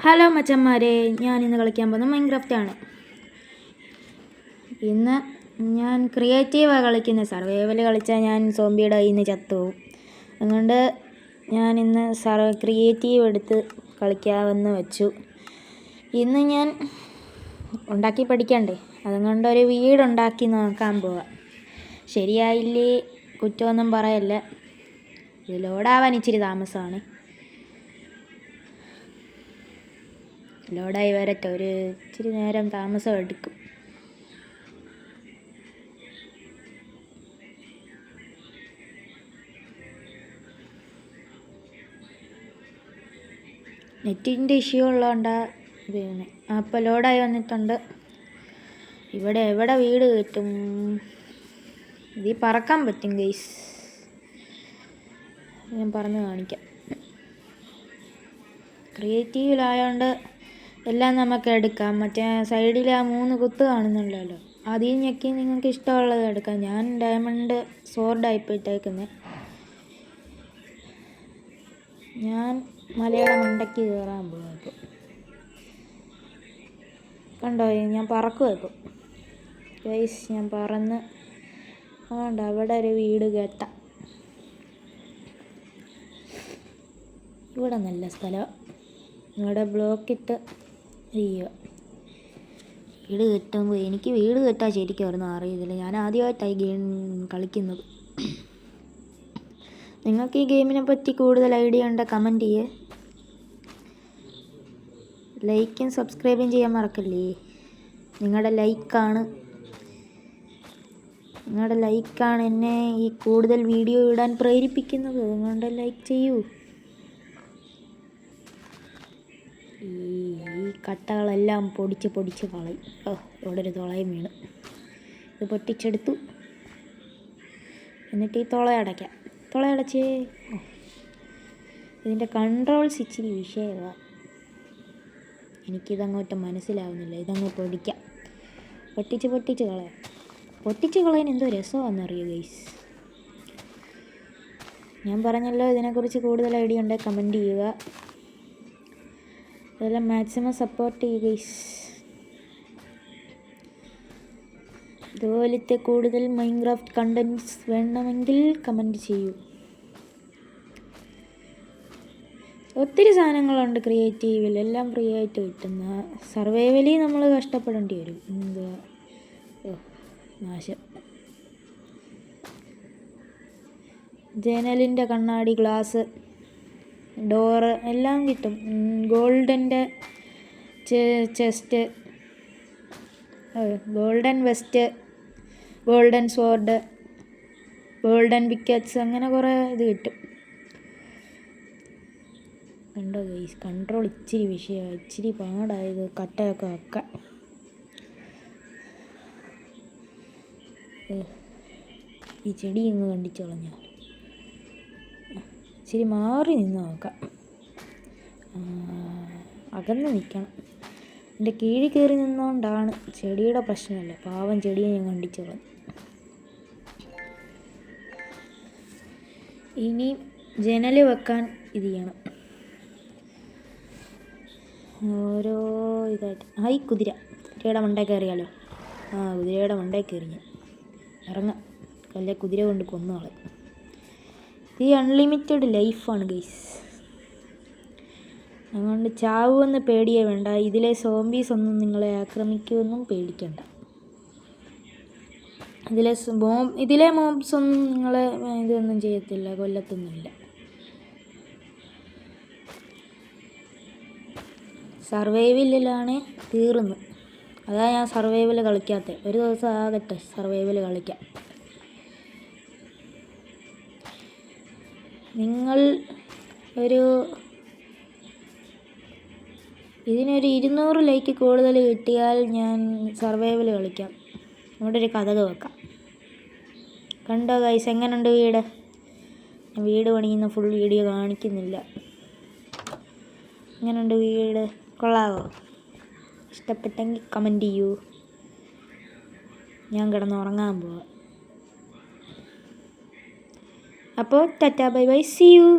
Hello മച്ചന്മാരെ, ഞാനിന്ന് കളിക്കാൻ പോകുന്നത് മൈൻക്രാഫ്റ്റാണ്. ഇന്ന് ഞാൻ ക്രിയേറ്റീവാണ് കളിക്കുന്നത്. സർവൈവൽ കളിച്ചാൽ ഞാൻ സോംബിയുടെ കയ്യിൽ നിന്ന് ചത്തുപോകും. അതുകൊണ്ട് ഞാനിന്ന് ക്രിയേറ്റീവ് എടുത്ത് കളിക്കാമെന്ന് വെച്ചു. ഇന്ന് ഞാൻ ഉണ്ടാക്കി പഠിക്കണ്ടേ, അതുകൊണ്ടൊരു വീടുണ്ടാക്കി നോക്കാൻ പോവാം. ശരിയായില്ലേ കുറ്റമൊന്നും പറയല്ല. ഇത് ലോഡാവാൻ ഇച്ചിരി താമസമാണ്. ലോഡായി വരട്ടെ, ഒരു ഇച്ചിരി നേരം താമസം എടുക്കും. നെറ്റിൻ്റെ ഇഷ്യൂ ഉള്ളതുകൊണ്ടാണ് പിന്നെ അപ്പോൾ ലോഡായി വന്നിട്ടുണ്ട്. ഇവിടെ എവിടെ വീട് കിട്ടും? ഇതിൽ പറക്കാൻ പറ്റും ഗൈസ്, ഞാൻ പറഞ്ഞു കാണിക്കാം. ക്രിയേറ്റീവിലായതുകൊണ്ട് എല്ലാം നമുക്ക് എടുക്കാം. മറ്റേ സൈഡിൽ ആ 3 കുത്ത് കാണുന്നുണ്ടല്ലോ, അതിൽ ഞെക്കി നിങ്ങൾക്ക് ഇഷ്ടമുള്ളത് എടുക്കാം. ഞാൻ ഡയമണ്ട് സോർഡായിപ്പോൾ ഇട്ടേക്കുന്നത്. ഞാൻ മലയുടെ മണ്ടയ്ക്ക് കയറാൻ പോകാം. ഇപ്പോൾ കണ്ടോ, ഞാൻ പറക്കുമോ ഇപ്പോൾ ഗൈസ്? ഞാൻ പറന്ന് അതുകൊണ്ട് അവിടെ ഒരു വീട് കെട്ടാം. ഇവിടെ നല്ല സ്ഥലം. ഇവിടെ ബ്ലോക്കിട്ട് ചെയ്യുക. വീട് കെട്ടുമ്പോൾ എനിക്ക് വീട് കെട്ടാൻ ശരിക്കും ഒന്നും അറിയത്തില്ല. ഞാൻ ആദ്യമായിട്ടായി ഗെയിം കളിക്കുന്നത്. നിങ്ങൾക്ക് ഈ ഗെയിമിനെ പറ്റി കൂടുതൽ ഐഡിയ ഉണ്ടോ? കമൻറ്റ് ചെയ്യേ. ലൈക്കും സബ്സ്ക്രൈബും ചെയ്യാൻ മറക്കല്ലേ. നിങ്ങളുടെ ലൈക്കാണ് എന്നെ ഈ കൂടുതൽ വീഡിയോ ഇടാൻ പ്രേരിപ്പിക്കുന്നത്. അതുകൊണ്ട് ലൈക്ക് ചെയ്യൂ. ഈ കട്ടകളെല്ലാം പൊടിച്ച് കളയും. ഇവിടെ ഒരു തുളയും വീണ്. ഇത് പൊട്ടിച്ചെടുത്തു. എന്നിട്ട് ഈ തുളയടച്ചേ. ഇതിൻ്റെ കൺട്രോൾസ് ഇച്ചിരി വിഷയമാണ്. എനിക്കിതങ്ങോട്ട് മനസ്സിലാവുന്നില്ല. ഇതങ്ങ് പൊടിക്കാം. പൊട്ടിച്ച് കളയാം. പൊട്ടിച്ച് കളയാൻ എന്തോ രസമാണെന്നറിയോ ഗൈസ്? ഞാൻ പറഞ്ഞല്ലോ, ഇതിനെക്കുറിച്ച് കൂടുതൽ ഐഡിയ ഉണ്ടെങ്കിൽ കമൻറ്റ് ചെയ്യുക. അതെല്ലാം മാക്സിമം സപ്പോർട്ട് ചെയ്യുക ഗൈസ്. ഇതുപോലത്തെ കൂടുതൽ മൈൻക്രാഫ്റ്റ് കണ്ടൻറ്റ്സ് വേണമെങ്കിൽ കമൻറ്റ് ചെയ്യൂ. ഒത്തിരി സാധനങ്ങളുണ്ട് ക്രിയേറ്റീവിൽ, എല്ലാം ഫ്രീ ആയിട്ട് കിട്ടുന്ന. സർവൈവലിൽ നമ്മൾ കഷ്ടപ്പെടേണ്ടി വരും. എന്താ നാശം. ജനലിൻ്റെ കണ്ണാടി, ഗ്ലാസ്, ഡോറ് എല്ലാം കിട്ടും. ഗോൾഡൻ്റെ chest, golden vest, golden sword, golden pickets, അങ്ങനെ കുറേ ഇത് കിട്ടും. കണ്ടോ ഗൈസ്, കൺട്രോൾ ഇച്ചിരി വിഷയമാണ്. ഇച്ചിരി പാടായത് കട്ടയൊക്കെ വെക്കാൻ. ഈ ചെടി ഇങ്ങ് കണ്ടിച്ച് കളഞ്ഞാൽ ഇച്ചിരി മാറി നിന്ന് നോക്കാം. അകന്ന് നിൽക്കണം. എൻ്റെ കീഴിൽ കയറി നിന്നുകൊണ്ടാണ്. ചെടിയുടെ പ്രശ്നമല്ല, പാവം ചെടിയെ ഞാൻ കണ്ടിച്ച് കളഞ്ഞു. ഇനി ജനൽ വെക്കാൻ ഇത് ചെയ്യണം. ഓരോ ഇതായിട്ട്. ഈ കുതിരയുടെ മണ്ടയിൽ കയറിയാലോ? കുതിരയുടെ മണ്ടയിൽ കയറി ഞാൻ ഇറങ്ങാം. അല്ലെ കുതിര കൊണ്ട് കൊന്നുകളയും. ഈ അൺലിമിറ്റഡ് ലൈഫാണ് ഗൈസ്. അതുകൊണ്ട് ചാവുമെന്ന് പേടിയേ വേണ്ട. ഇതിലെ സോംബീസ് ഒന്നും നിങ്ങളെ ആക്രമിക്കുമെന്നും പേടിക്കണ്ട. ഇതിലെ മോബ്സ് ഒന്നും നിങ്ങളെ ഇതൊന്നും ചെയ്യത്തില്ല, കൊല്ലത്തൊന്നുമില്ല. സർവൈവലിലാണ് തീർന്നു. അതാ ഞാൻ സർവൈവൽ കളിക്കാത്തത്. ഒരു ദിവസം ആകട്ടെ സർവൈവൽ കളിക്കാം. നിങ്ങൾ ഇതിനൊരു 200 ലൈക്ക് കൂടുതൽ കിട്ടിയാൽ ഞാൻ സർവൈവൽ കളിക്കാം. അവിടെ ഒരു കഥക് വെക്കാം. കണ്ടോ ഗൈസ്, എങ്ങനെയുണ്ട് വീട്? ഞാൻ വീട് പണിയുന്ന ഫുൾ വീഡിയോ കാണിക്കുന്നില്ല. എങ്ങനെയുണ്ട് വീട്? കൊള്ളാവോ? ഇഷ്ടപ്പെട്ടെങ്കിൽ കമൻറ്റ് ചെയ്യൂ. ഞാൻ കിടന്നുറങ്ങാൻ പോവാം. അപ്പോൾ tata bye bye, see U.